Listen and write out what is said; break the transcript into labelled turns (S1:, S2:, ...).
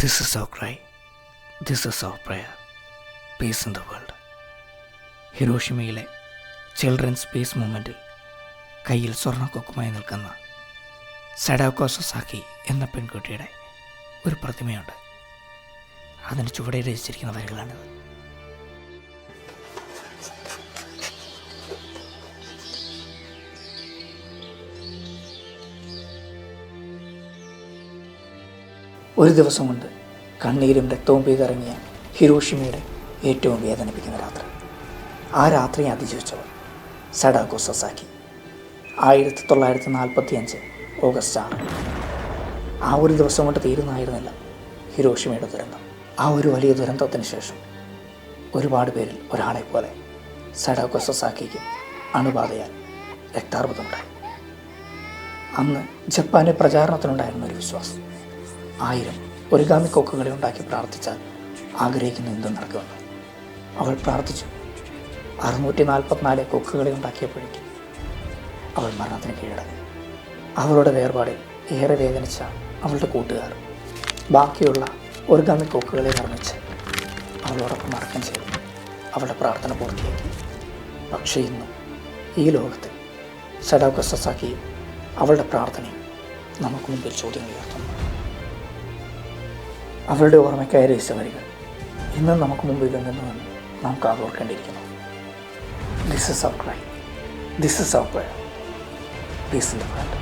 S1: This is our cry. This is our prayer. Peace in the world. ഹിരോഷിമയിലെ children's peace മൂവ്മെൻറ്റിൽ കയ്യിൽ സ്വർണ്ണക്കൊക്കുമായി നിൽക്കുന്ന സഡാക്കോ സൊസാക്കി എന്ന പെൺകുട്ടിയുടെ ഒരു പ്രതിമയുണ്ട്. അതിന് ചുവടെ രചിച്ചിരിക്കുന്ന വരികളാണിത്. ഒരു ദിവസം കൊണ്ട് കണ്ണീരും രക്തവും പെയ്തിറങ്ങിയ ഹിരോഷിമയുടെ ഏറ്റവും വേദനിപ്പിക്കുന്ന രാത്രി. ആ രാത്രിയെ അതിജീവിച്ചവർ സഡാക്കോ സൊസാക്കി. 1945 ഓഗസ്റ്റ് 6. ആ ഒരു ദിവസം കൊണ്ട് തീരുന്നതായിരുന്നില്ല ഹിരോഷിമയുടെ ദുരന്തം. ആ ഒരു വലിയ ദുരന്തത്തിന് ശേഷം ഒരുപാട് പേരിൽ ഒരാളെ പോലെ സഡാക്കോ സൊസാക്കിക്ക് അണുബാധയാൽ രക്താർബുദമുണ്ടായി. അന്ന് ജപ്പാന്റെ പ്രചാരണത്തിനുണ്ടായിരുന്ന ഒരു വിശ്വാസം, 1000 ഒരിഗാമി കൊക്കുകളെ ഉണ്ടാക്കി പ്രാർത്ഥിച്ചാൽ ആഗ്രഹിക്കുന്ന എന്തും നടക്കുമെന്ന്. അവൾ പ്രാർത്ഥിച്ചു. 644 കൊക്കുകളെ ഉണ്ടാക്കിയപ്പോഴേക്കും അവൾ മരണത്തിന് കീഴടങ്ങി. അവളുടെ വേർപാടിൽ ഏറെ വേദനിച്ച അവളുടെ കൂട്ടുകാർ ബാക്കിയുള്ള ഒരിഗാമി കൊക്കുകളെ നിർമ്മിച്ച് അവളോടൊപ്പം അടക്കം ചെയ്തു അവളുടെ പ്രാർത്ഥന പൂർത്തിയാക്കി. പക്ഷേ ഇന്നും ഈ ലോകത്തിൽ സഡാക്കോ സൊസാക്കിയും അവളുടെ പ്രാർത്ഥനയും നമുക്ക് മുമ്പിൽ ചോദ്യം ഉയർത്തുന്നു. അവളുടെ ഓർമ്മയ്ക്കായി രചിച്ച വരികൾ ഇന്നും നമുക്ക് മുമ്പിൽ നിന്നുവെന്ന് നാം കാതോർക്കേണ്ടിയിരിക്കുന്നു. This is our cry. This is our prayer. Peace in the world.